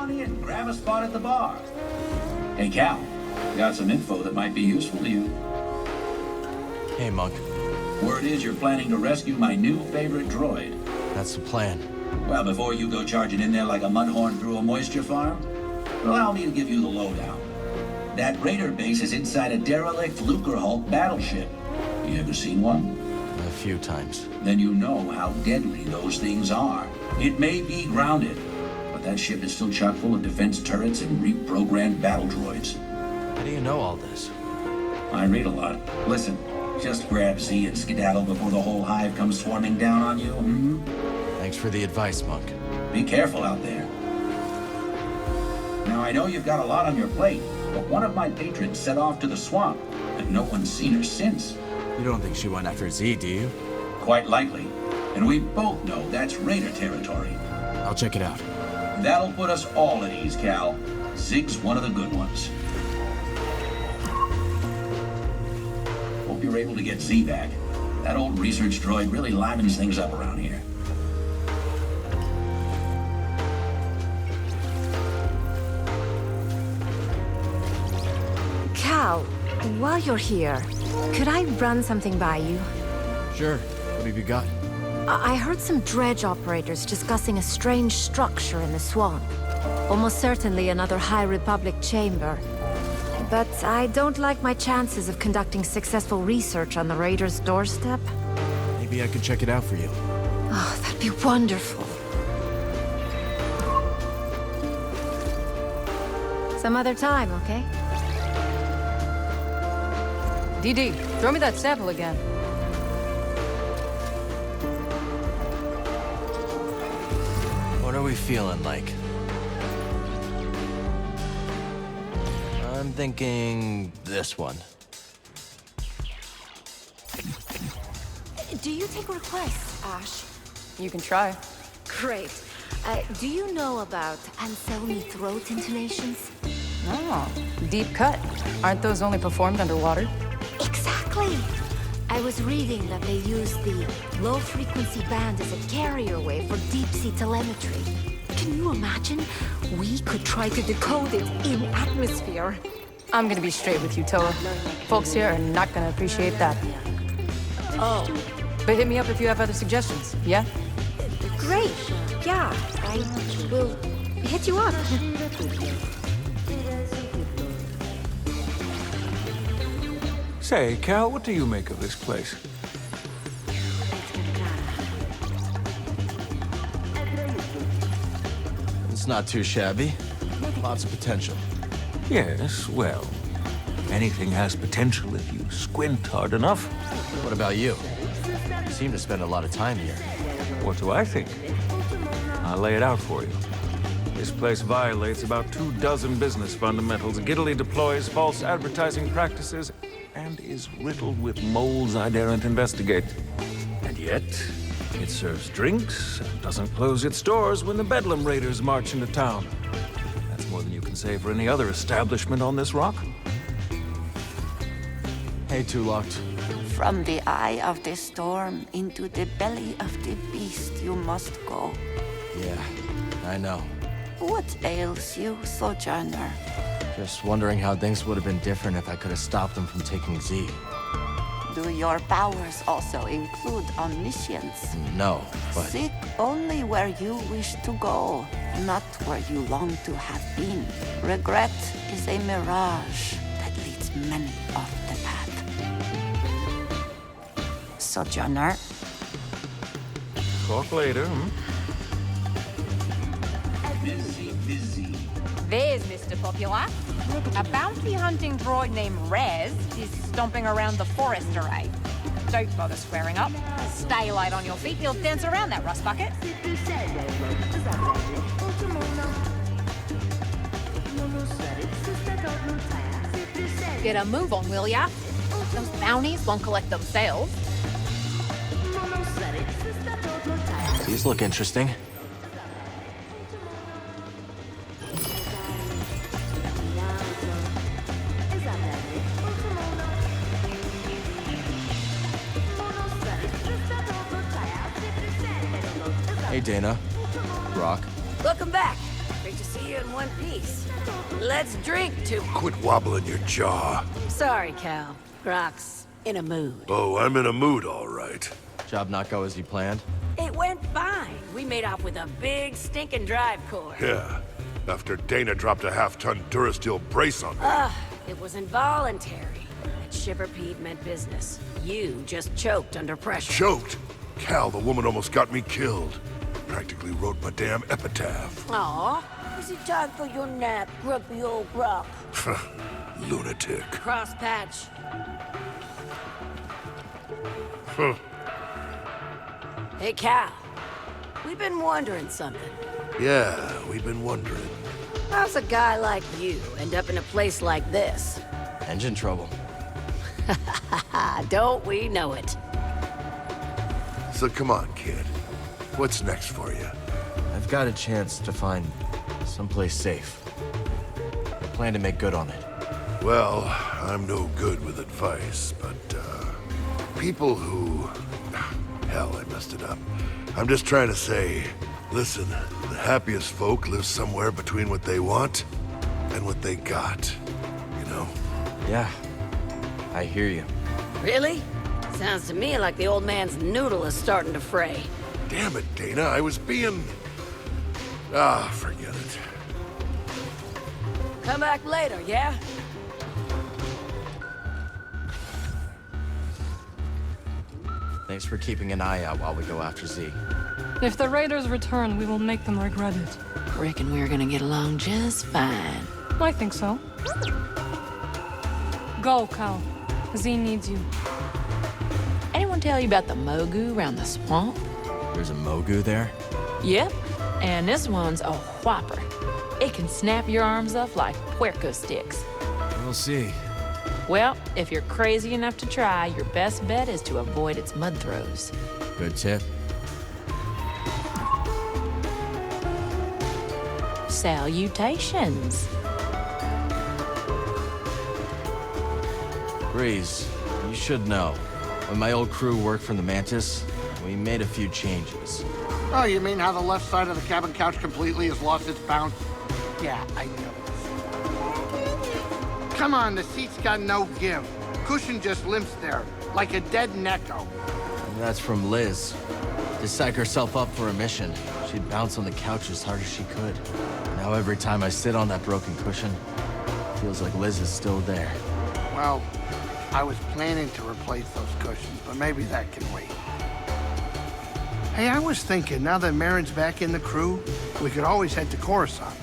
on in, grab a spot at the bar. Hey, Cal, got some info that might be useful to you. Hey, Monk. Word is you're planning to rescue my new favorite droid. That's the plan. Well, before you go charging in there like a mudhorn through a moisture farm, allow me to give you the lowdown. That Raider base is inside a derelict Lucrehulk battleship. You ever seen one? A few times. Then you know how deadly those things are. It may be grounded, but that ship is still chock full of defense turrets and reprogrammed battle droids. How do you know all this? I read a lot. Listen, just grab Z and skedaddle before the whole hive comes swarming down on you. Thanks for the advice, Monk. Be careful out there. Now, I know you've got a lot on your plate, but one of my patrons set off to the swamp, and no one's seen her since. You don't think she went after Z, do you? Quite likely. And we both know that's Raider territory. I'll check it out. That'll put us all at ease, Cal. Zig's one of the good ones. Hope you're able to get Z back. That old research droid really livens things up around here. Cal, while you're here, could I run something by you? Sure. What have you got? I heard some dredge operators discussing a strange structure in the swamp. Almost certainly another High Republic chamber. But I don't like my chances of conducting successful research on the Raiders' doorstep. Maybe I could check it out for you. Oh, that'd be wonderful. Some other time, okay? DD, throw me that sample again. What are we feeling like? I'm thinking this one. Do you take requests, Ash? You can try. Great. Do you know about Anselmi throat intonations? Oh, deep cut. Aren't those only performed underwater? Exactly! I was reading that they use the low-frequency band as a carrier wave for deep-sea telemetry. Can you imagine? We could try to decode it in atmosphere. I'm gonna be straight with you, Toa. Folks here are not gonna appreciate that. Oh. But hit me up if you have other suggestions, yeah? Great! Yeah, I will hit you up. Say, Cal, what do you make of this place? It's not too shabby. Lots of potential. Yes, well, anything has potential if you squint hard enough. What about you? You seem to spend a lot of time here. What do I think? I'll lay it out for you. This place violates about 24 business fundamentals, giddily deploys false advertising practices, and is riddled with moles I daren't investigate. And yet, it serves drinks and doesn't close its doors when the Bedlam Raiders march into town. That's more than you can say for any other establishment on this rock. Hey, Two Locked. From the eye of the storm into the belly of the beast you must go. Yeah, I know. What ails you, Sojourner? Just wondering how things would have been different if I could have stopped them from taking Z. Do your powers also include omniscience? No, but... Seek only where you wish to go, not where you long to have been. Regret is a mirage that leads many off the path. Sojourner. Talk later, Busy. There's Mr. Popular. A bounty hunting droid named Rez is stomping around the forest array. Don't bother squaring up. Stay light on your feet. He'll dance around that rust bucket. Get a move on, will ya? Those bounties won't collect themselves. These look interesting. Hey, Dana. Rock. Welcome back. Great to see you in one piece. Let's drink to... Quit wobbling your jaw. Sorry, Cal. Grok's in a mood. Oh, I'm in a mood, all right. Job not go as you planned? It went fine. We made off with a big stinking drive core. Yeah, after Dana dropped a half-ton Durasteel brace on me. It was involuntary. That shiver peed meant business. You just choked under pressure. Choked? Cal, the woman almost got me killed. Practically wrote my damn epitaph. Aw, is it time for your nap, grumpy old Grok? Lunatic. Cross patch. Hey, Cal. We've been wondering something. Yeah, we've been wondering. How's a guy like you end up in a place like this? Engine trouble. Don't we know it? So come on, kid. What's next for you? I've got a chance to find someplace safe. I plan to make good on it. Well, I'm no good with advice, but, people who... Hell, I messed it up. I'm just trying to say, listen, the happiest folk live somewhere between what they want and what they got, you know? Yeah, I hear you. Really? Sounds to me like the old man's noodle is starting to fray. Damn it, Dana, I was being... forget it. Come back later, yeah? Thanks for keeping an eye out while we go after Z. If the Raiders return, we will make them regret it. Reckon we're gonna get along just fine. I think so. Go, Cal. Z needs you. Anyone tell you about the Mogu around the swamp? There's a Mogu there? Yep, and this one's a whopper. It can snap your arms off like puerco sticks. We'll see. Well, if you're crazy enough to try, your best bet is to avoid its mud throws. Good tip. Salutations. Breeze, you should know. When my old crew worked from the Mantis, we made a few changes. Oh, you mean how the left side of the cabin couch completely has lost its bounce? Yeah, I know. Come on, the seat's got no give. Cushion just limps there, like a dead necko. And that's from Liz. To psych herself up for a mission, she'd bounce on the couch as hard as she could. Now every time I sit on that broken cushion, it feels like Liz is still there. Well, I was planning to replace those cushions, but maybe that can wait. Hey, I was thinking, now that Marin's back in the crew, we could always head to Coruscant.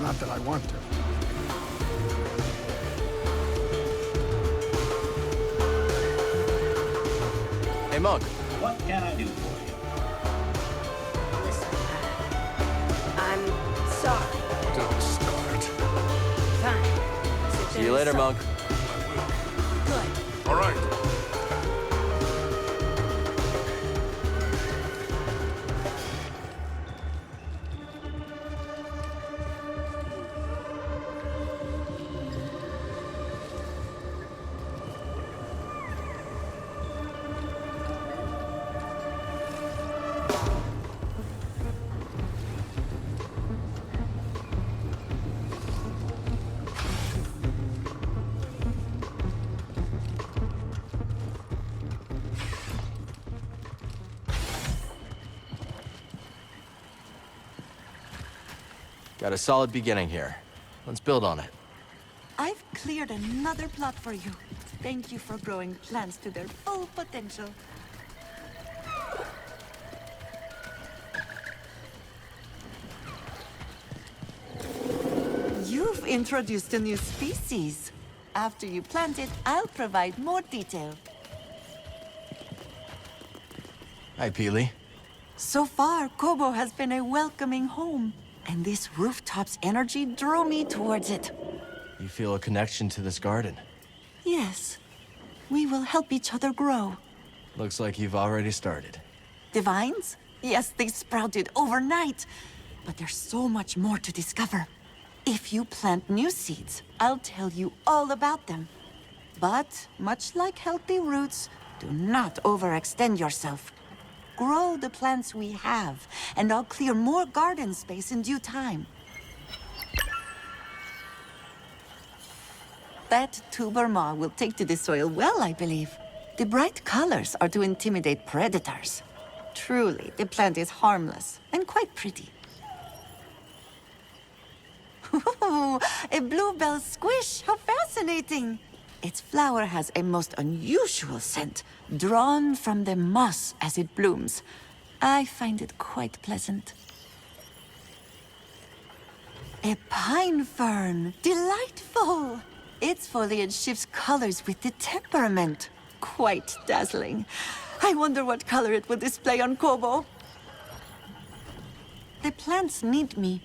Not that I want to. Hey, Monk. What can I do for you? I'm sorry. Don't start. Fine. See you later, Monk. Good. All right. Got a solid beginning here. Let's build on it. I've cleared another plot for you. Thank you for growing plants to their full potential. You've introduced a new species. After you plant it, I'll provide more detail. Hi, Peely. So far, Koboh has been a welcoming home. And this rooftop's energy drew me towards it. You feel a connection to this garden? Yes. We will help each other grow. Looks like you've already started. Divines? Yes, they sprouted overnight. But there's so much more to discover. If you plant new seeds, I'll tell you all about them. But, much like healthy roots, do not overextend yourself. Grow the plants we have, and I'll clear more garden space in due time. That tuber maw will take to the soil well, I believe. The bright colors are to intimidate predators. Truly, the plant is harmless and quite pretty. Ooh, a bluebell squish! How fascinating! Its flower has a most unusual scent, drawn from the moss as it blooms. I find it quite pleasant. A pine fern! Delightful! Its foliage shifts colors with the temperament. Quite dazzling. I wonder what color it will display on Koboh. The plants need me.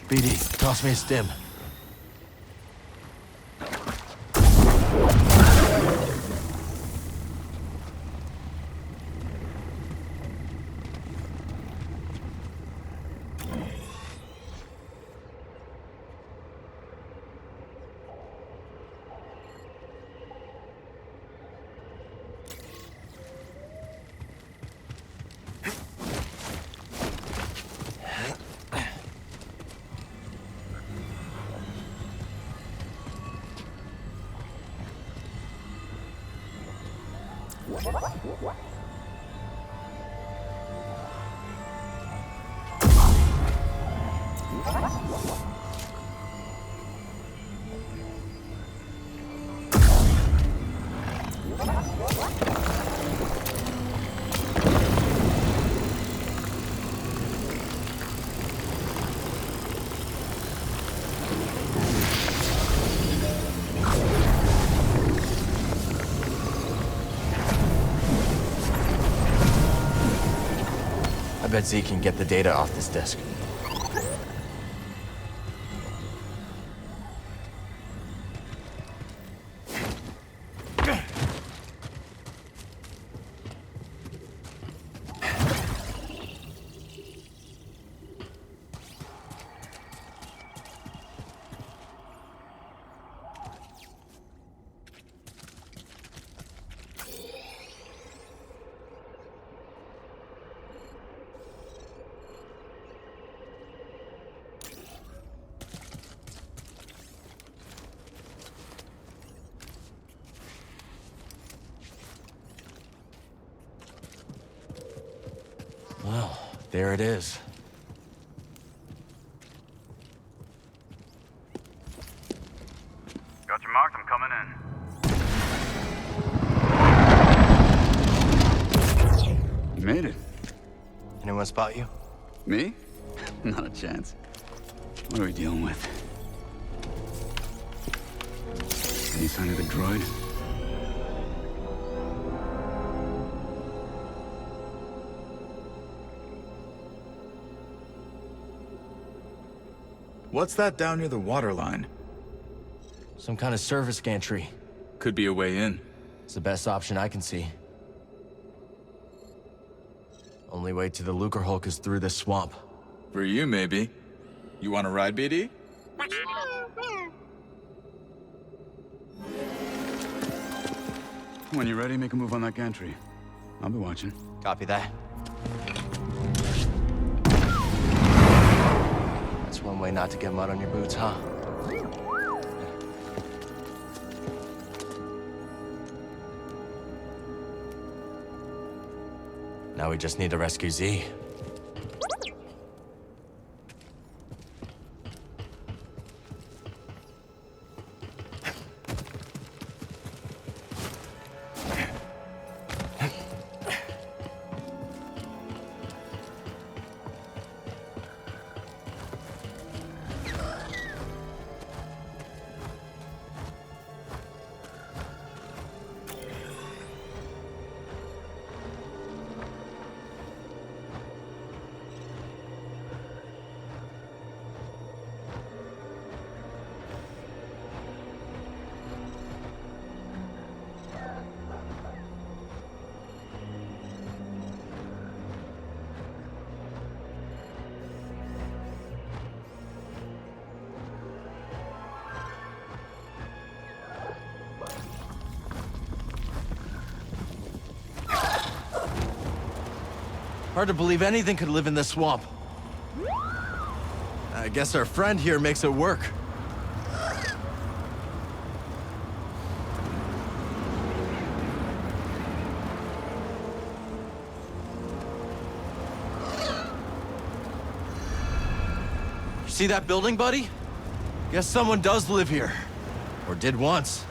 BD, toss me a stim. bet Z can get the data off this disk. Well, there it is. Got your mark, I'm coming in. You made it. Anyone spot you? Me? Not a chance. What are we dealing with? Any sign of the droid? What's that down near the water line? Some kind of service gantry. Could be a way in. It's the best option I can see. Only way to the Lucre Hulk is through this swamp. For you, maybe. You want to ride, BD? When you're ready, make a move on that gantry. I'll be watching. Copy that. That's one way not to get mud on your boots, huh? Now we just need to rescue Z. Hard to believe anything could live in this swamp. I guess our friend here makes it work. You see that building, buddy? Guess someone does live here. Or did once.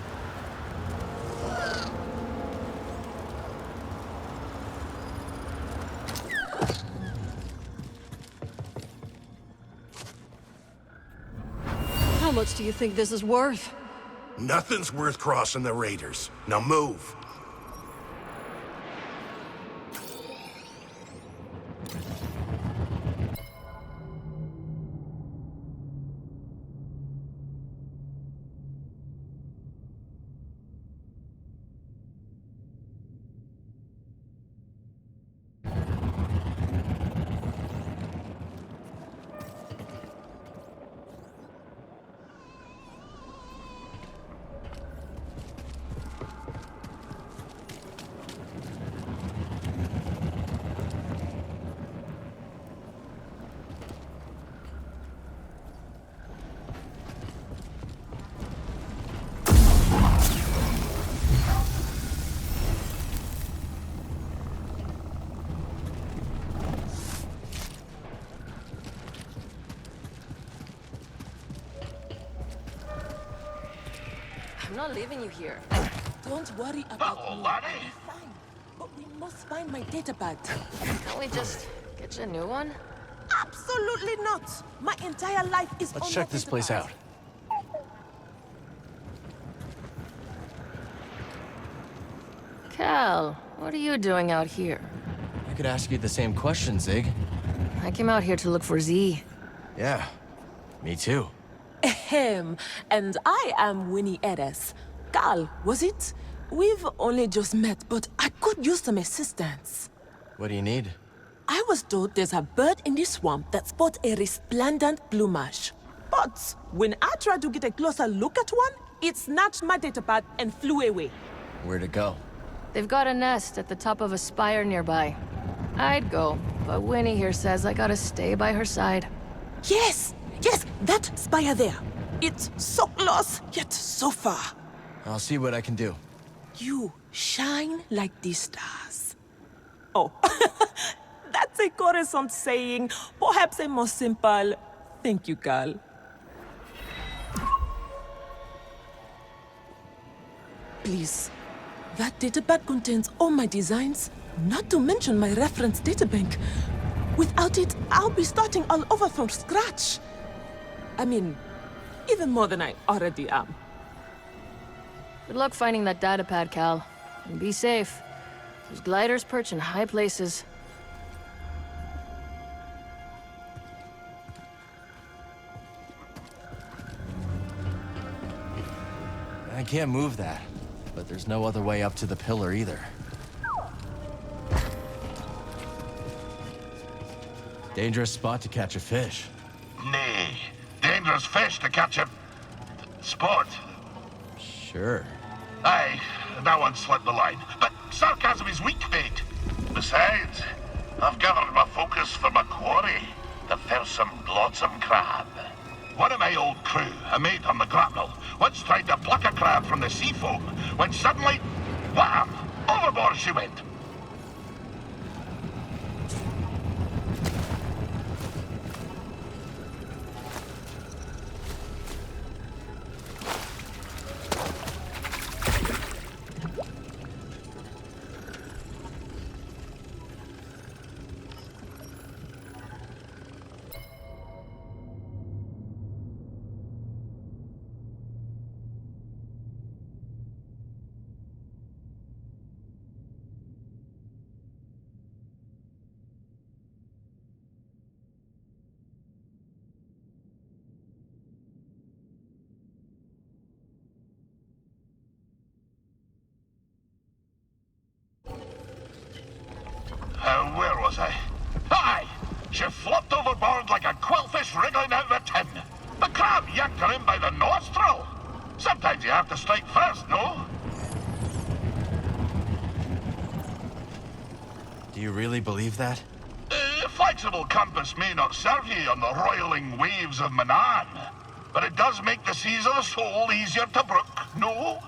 How much do you think this is worth? Nothing's worth crossing the Raiders. Now move. I'm not leaving you here. Don't worry about me. I'll be fine. But we must find my data pad. Can't we just get you a new one? Absolutely not. My entire life is Let's on check that this data place pad. out. Cal, what are you doing out here? I could ask you the same question, Zig. I came out here to look for Z. Yeah, me too. Ahem. And I am Winnie Eres. Gal, was it? We've only just met, but I could use some assistance. What do you need? I was told there's a bird in the swamp that sports a resplendent plumage. But when I tried to get a closer look at one, it snatched my datapad and flew away. Where'd it go? They've got a nest at the top of a spire nearby. I'd go, but Winnie here says I gotta stay by her side. Yes! Yes, that spire there. It's so close, yet so far. I'll see what I can do. You shine like the stars. Oh, that's a Coruscant saying, perhaps a more simple, thank you, Gal. Please, that datapad contains all my designs, not to mention my reference databank. Without it, I'll be starting all over from scratch. I mean, even more than I already am. Good luck finding that datapad, Cal. And be safe. Those gliders perch in high places. I can't move that, but there's no other way up to the pillar either. Dangerous spot to catch a fish. Nay, dangerous fish to catch a spot. Sure. Aye, that one slipped the line. But sarcasm is weak bait. Besides, I've gathered my focus for my quarry, the fearsome glotsome crab. One of my old crew, a mate on the grapnel, once tried to pluck a crab from the sea foam, when suddenly, wham! Overboard she went. Where was I? Aye! She flopped overboard like a quillfish wriggling out of a tin. The crab yanked her in by the nostril. Sometimes you have to strike first, no? Do you really believe that? Flexible compass may not serve you on the roiling waves of Manan, but it does make the seas of the soul easier to brook, no?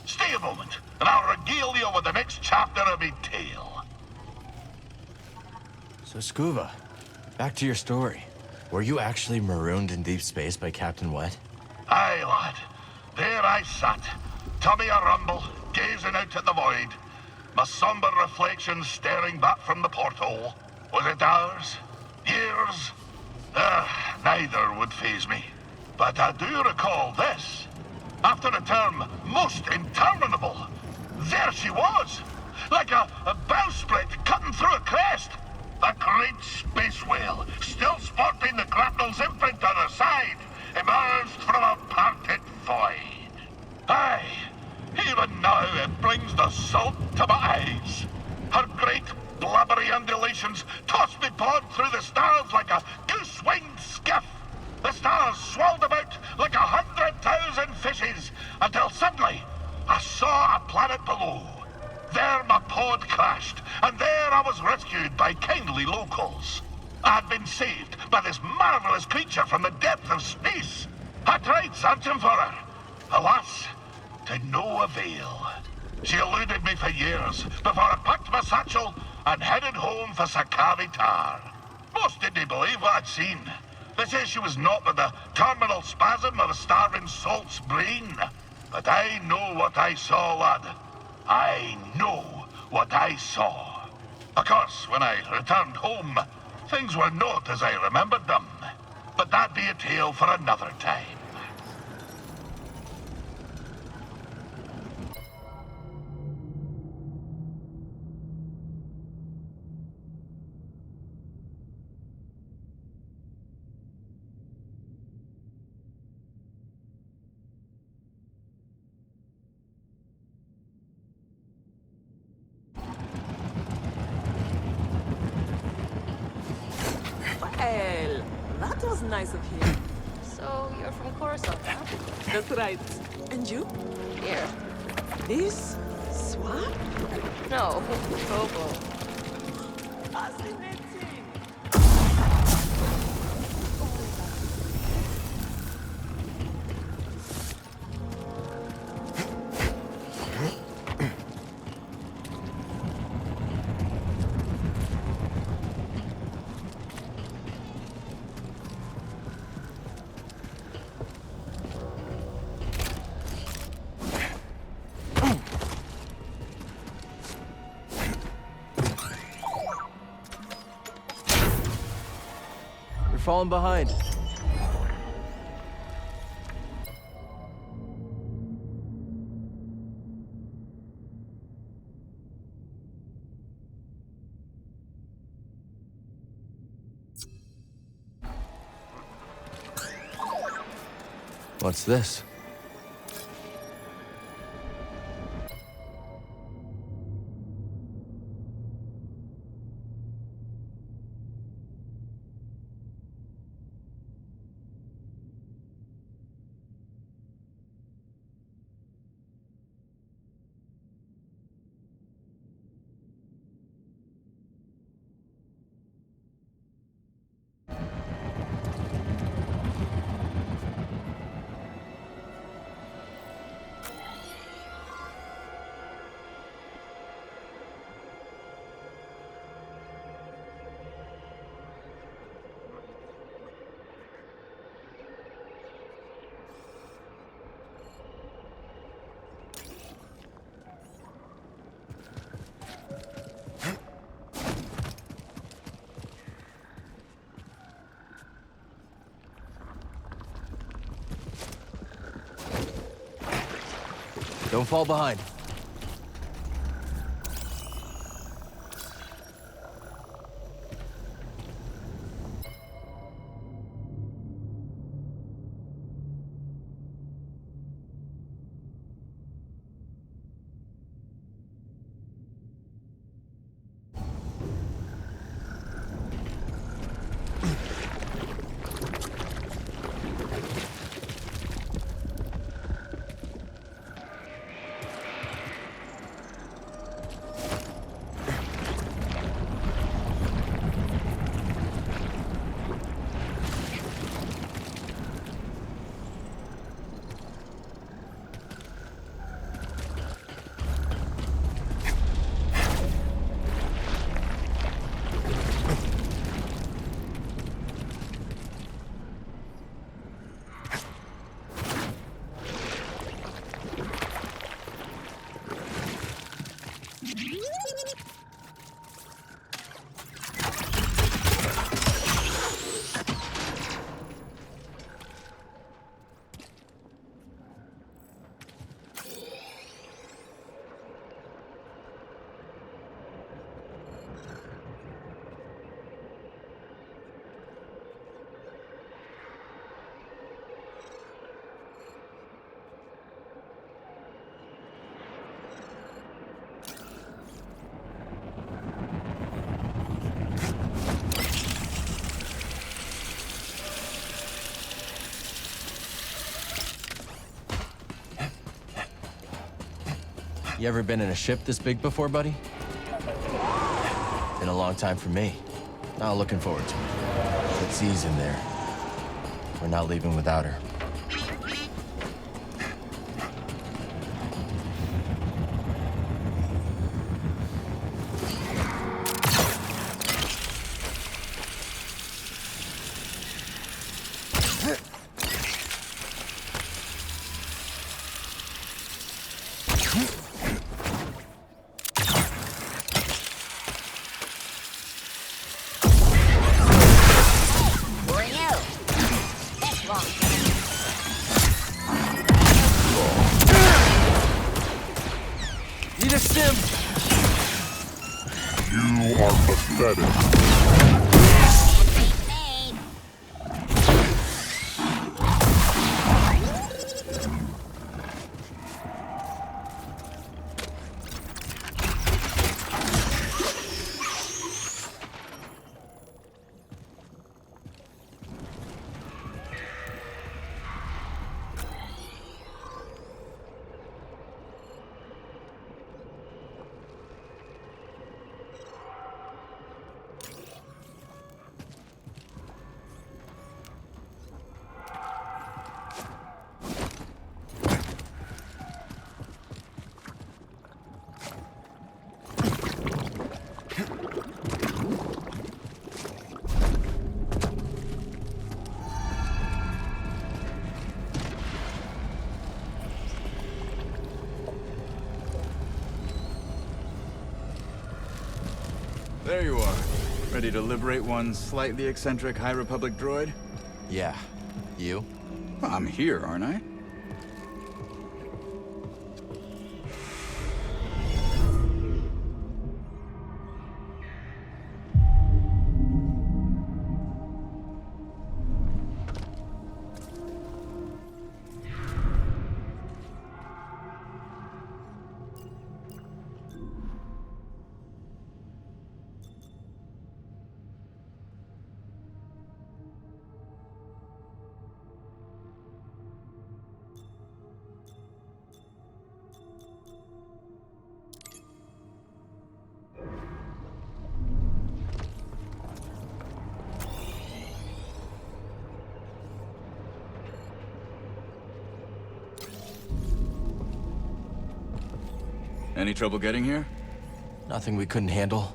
Stay a moment, and I'll regale you with the next chapter of my tale. So Scuba, back to your story. Were you actually marooned in deep space by Captain Wet? Aye, lad. There I sat, tummy a-rumble, gazing out at the void. My somber reflection staring back from the porthole. Was it hours? Years? Neither would faze me. But I do recall this. After a term most interminable, there she was, like a bowsprit cutting through a crest. A great space whale, still sporting the grapnel's imprint on her side, emerged from a parted void. Aye, even now it brings the salt to my eyes. Her great blubbery undulations tossed me pod through the stars like a goose-winged skiff. The stars swirled about like 100,000 fishes, until suddenly I saw a planet below. There my pod crashed, and there I was rescued by kindly locals. I had been saved by this marvelous creature from the depth of space. I tried searching for her. Alas, to no avail. She eluded me for years before I packed my satchel and headed home for Sakavi Tar. Most didn't believe what I'd seen. They say she was not with the terminal spasm of a starving salt's brain. But I know what I saw, lad. I know what I saw. Of course, when I returned home, things were not as I remembered them. But that be a tale for another time. that was nice of him. So, you're from Coruscant, huh? That's right. And you? Here. This? Swamp? No, Koboh. Fascinating. You're falling behind. What's this? Don't fall behind. You ever been in a ship this big before, buddy? Been a long time for me. Not looking forward to it. But Z's in there. We're not leaving without her. You are pathetic. There you are. Ready to liberate one slightly eccentric High Republic droid? Yeah. You? Well, I'm here, aren't I? Any trouble getting here? Nothing we couldn't handle.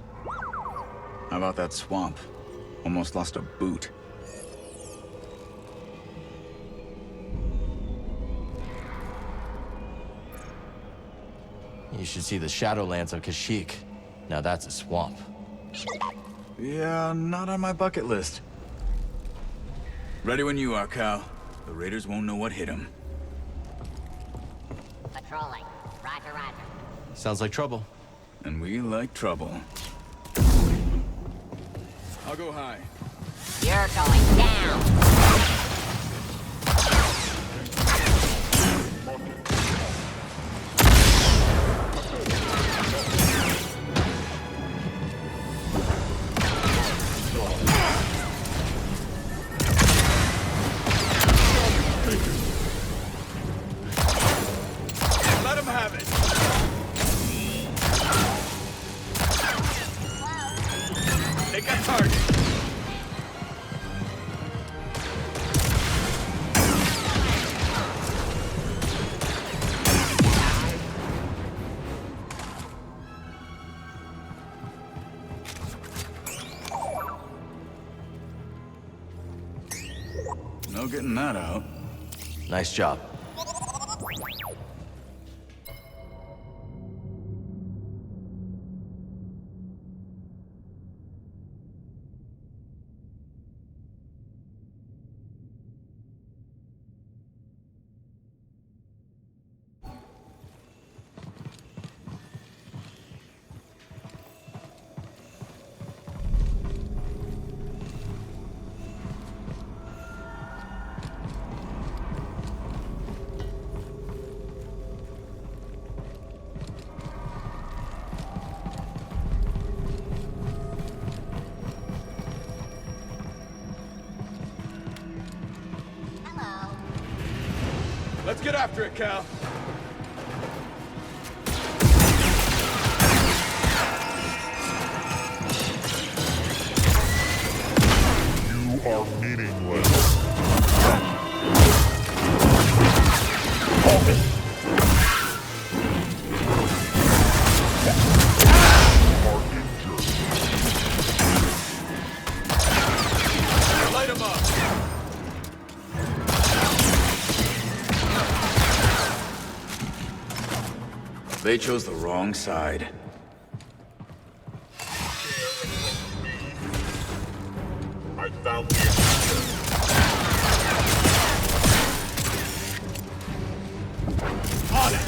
How about that swamp? Almost lost a boot. You should see the Shadowlands of Kashyyyk. Now that's a swamp. Yeah, not on my bucket list. Ready when you are, Cal. The Raiders won't know what hit them. Patrolling. Roger, roger. Sounds like trouble. And we like trouble. I'll go high. You're going down. Let him have it. Take a target. No getting that out. Nice job. Let's get after it, Cal. You are meaningless. Light him up. They chose the wrong side. I found the answer. On it!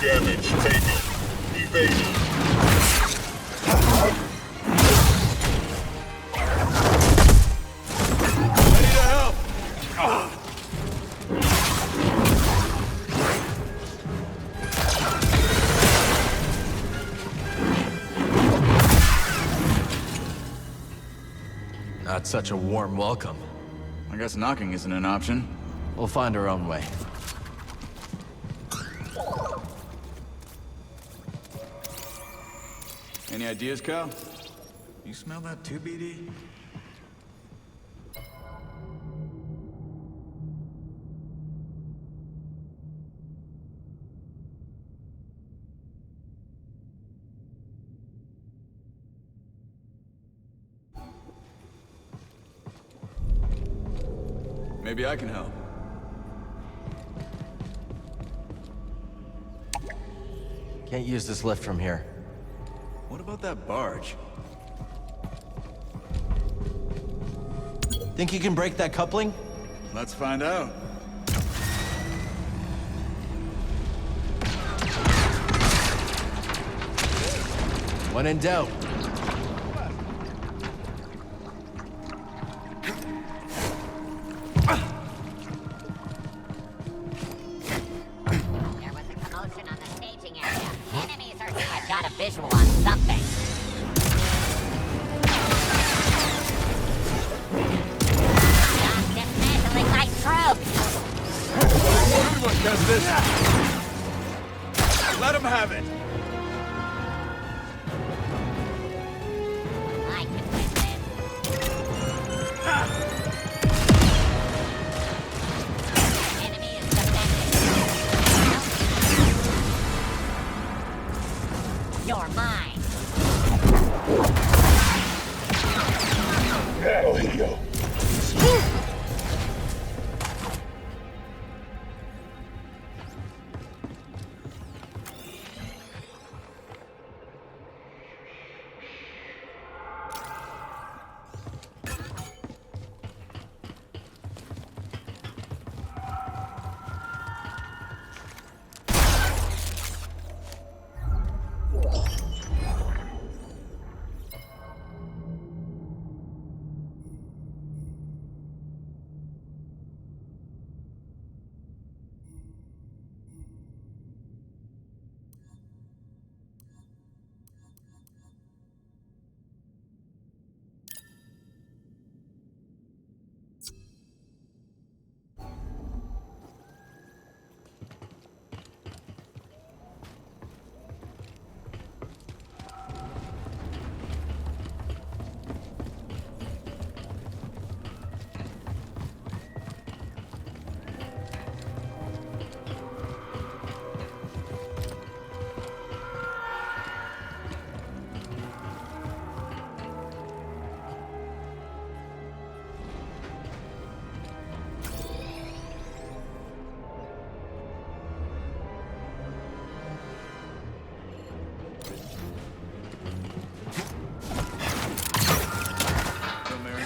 Damage taken. Evading. I need help! Not such a warm welcome. I guess knocking isn't an option. We'll find our own way. Any ideas, Cal? You smell that too, BD? Maybe I can help. Can't use this lift from here. What about that barge? Think you can break that coupling? Let's find out. When in doubt. There was a commotion on the staging area. Enemies are... I've got a visual on something. Stop dismantling my troops! Everyone does this! Let him have it! I can win this. Enemy is defending. You're mine. Hell, here you go.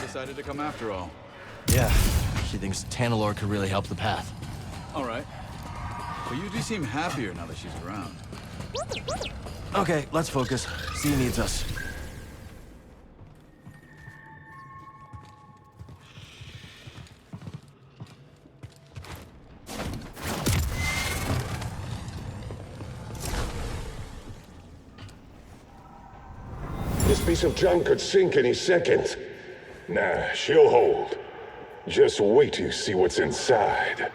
Decided to come after all. Yeah, she thinks Tanalorr could really help the path. All right. Well, you do seem happier now that she's around. Okay, let's focus. C needs us. This piece of junk could sink any second. Nah, she'll hold. Just wait till you see what's inside.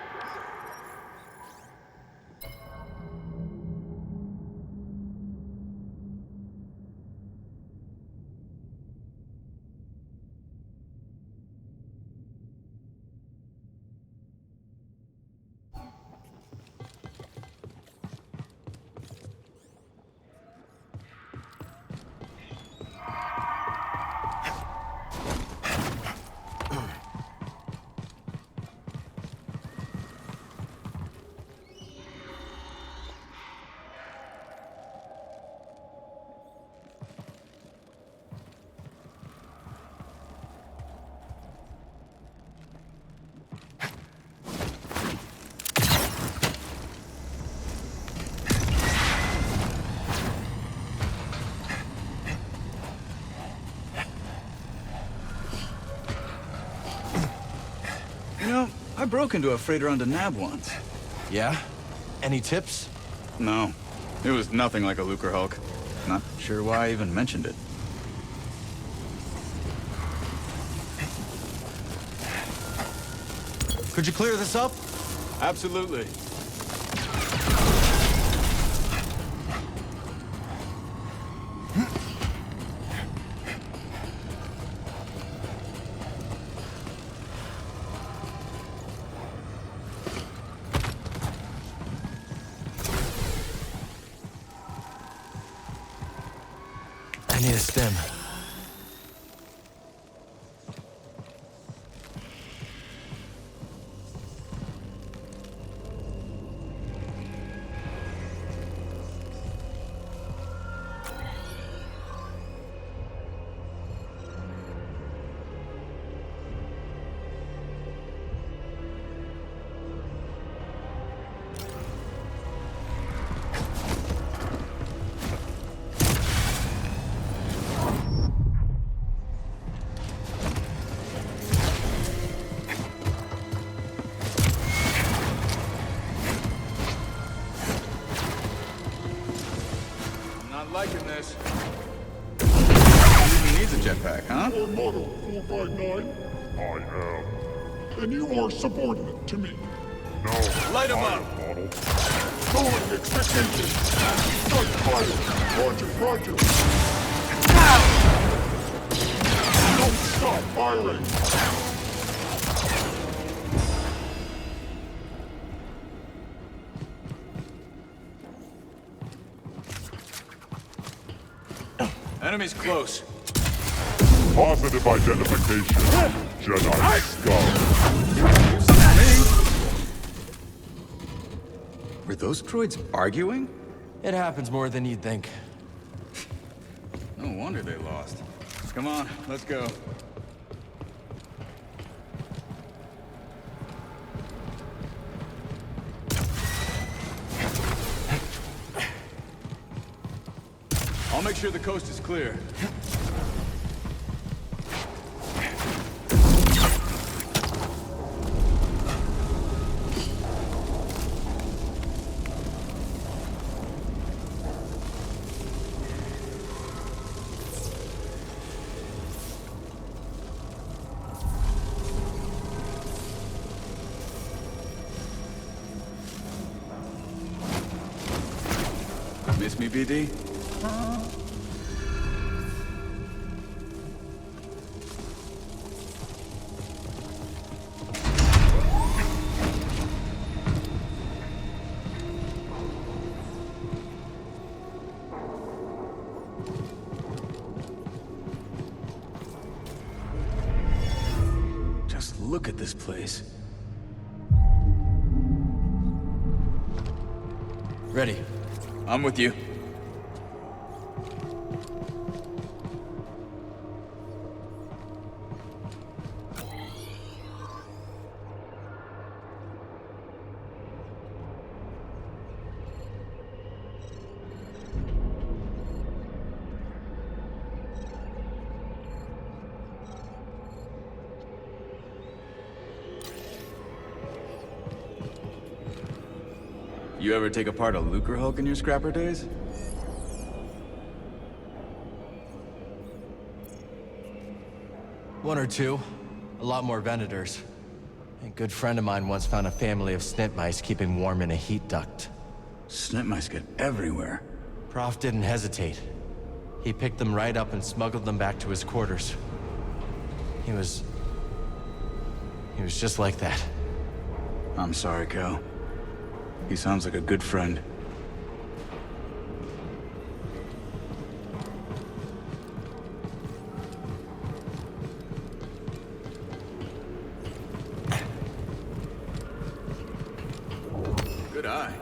You know, I broke into a freighter on Denab once. Yeah? Any tips? No. It was nothing like a Lucre Hulk. Not sure why I even mentioned it. Could you clear this up? Absolutely. I need a stem. pack, huh? Or Model 459? I am. Then you are subordinate to me. No. Light him up! Model. Lowering expectations. Start fire. Roger, roger. Don't stop firing. Enemy's close. Positive identification. Jedi scum. Were those droids arguing? It happens more than you'd think. No wonder they lost. Come on, let's go. I'll make sure the coast is clear. Miss me, BD? Just look at this place. Ready. I'm with you. You ever take apart a Lucre Hulk in your scrapper days? One or two. A lot more Venators. A good friend of mine once found a family of snit mice keeping warm in a heat duct. Snit mice get everywhere. Prof didn't hesitate. He picked them right up and smuggled them back to his quarters. He was just like that. I'm sorry, Cal. He sounds like a good friend. Good eye.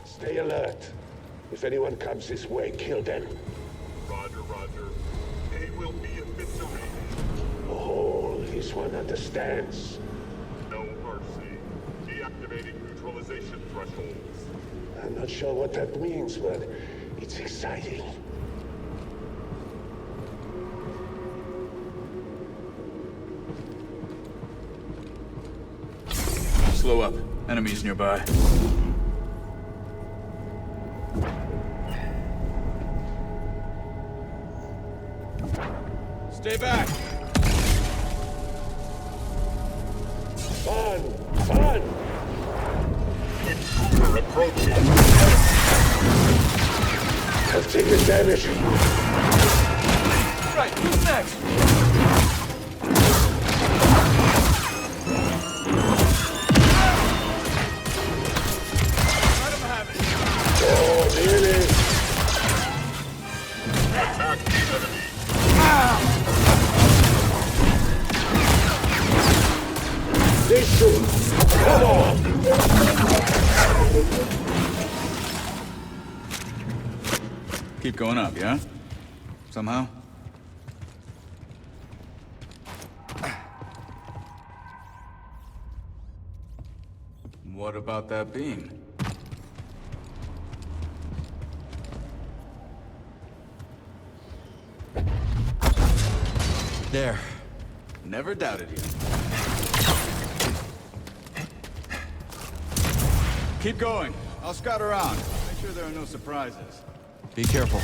Stay alert. If anyone comes this way, kill them. Roger, roger. They will be eviscerated. Oh, this one understands. No mercy. Deactivating neutralization thresholds. I'm not sure what that means, but it's exciting. Slow up. Enemies nearby. Stay back! Fun! Fun! Intruder approaching! I've taken damage. Right, who's next? Let him have it! Oh, nearly! Attack the enemy! They shoot! Come on! Keep going up, yeah? Somehow? What about that beam? There. Never doubted you. Keep going. I'll scout around. Make sure there are no surprises. Be careful.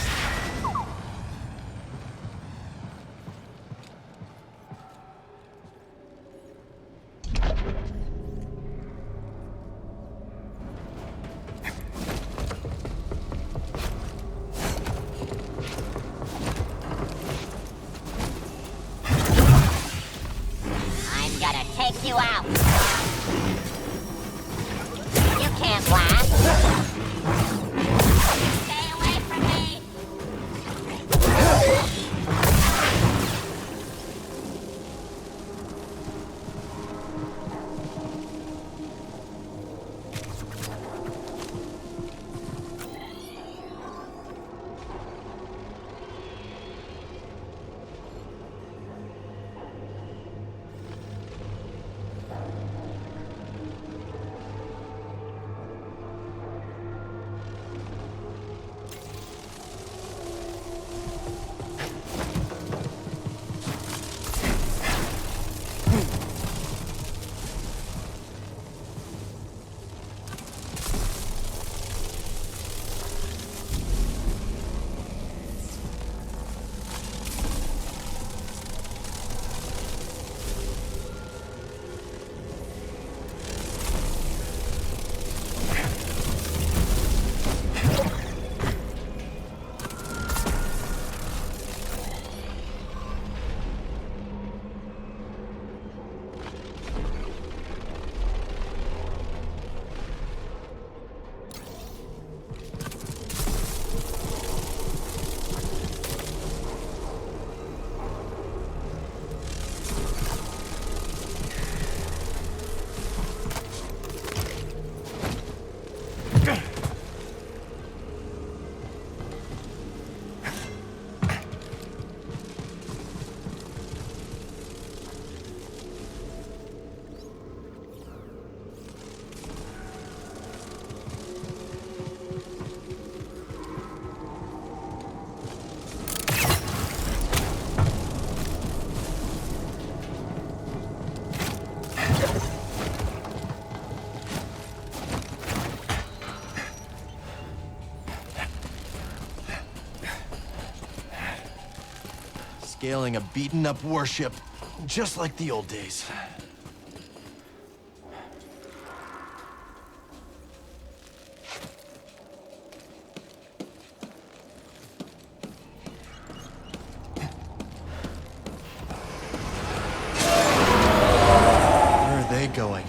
I'm gonna take you out. You can't blast. Stay away from me. Scaling a beaten-up warship, just like the old days. Where are they going?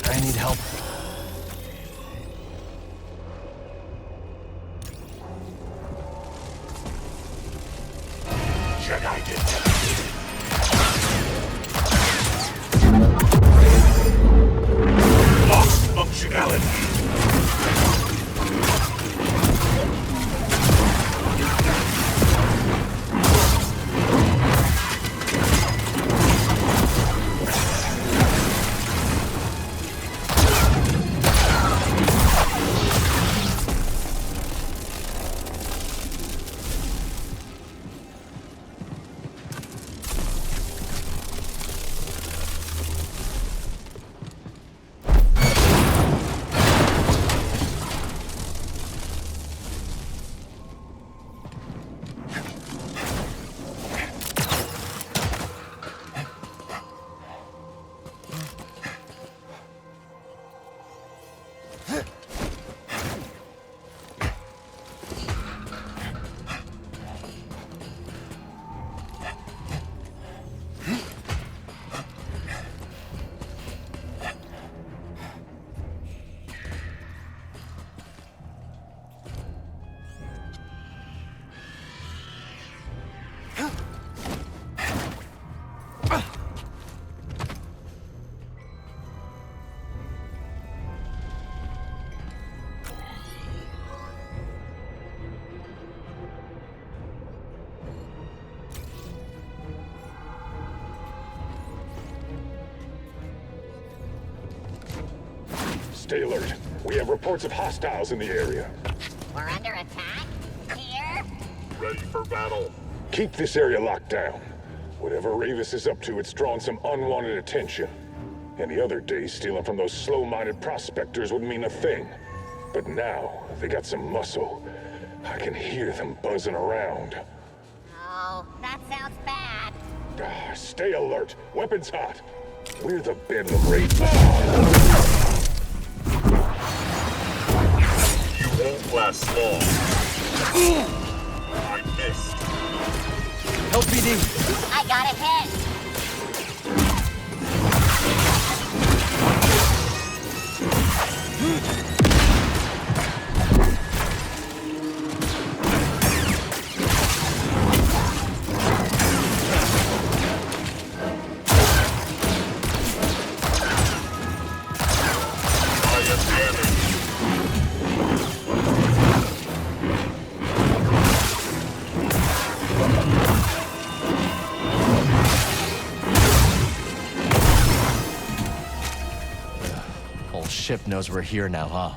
I need help. Jedi did. Lost functionality. Stay alert. We have reports of hostiles in the area. We're under attack? Here? Ready for battle. Keep this area locked down. Whatever Ravis is up to, it's drawn some unwanted attention. Any other day, stealing from those slow-minded prospectors would mean a thing. But now, they got some muscle. I can hear them buzzing around. Oh, that sounds bad. Stay alert. Weapons hot. We're the Bedlam Raiders. You won't last long. I missed. Help BD. I got a hit. Whole ship knows we're here now, huh?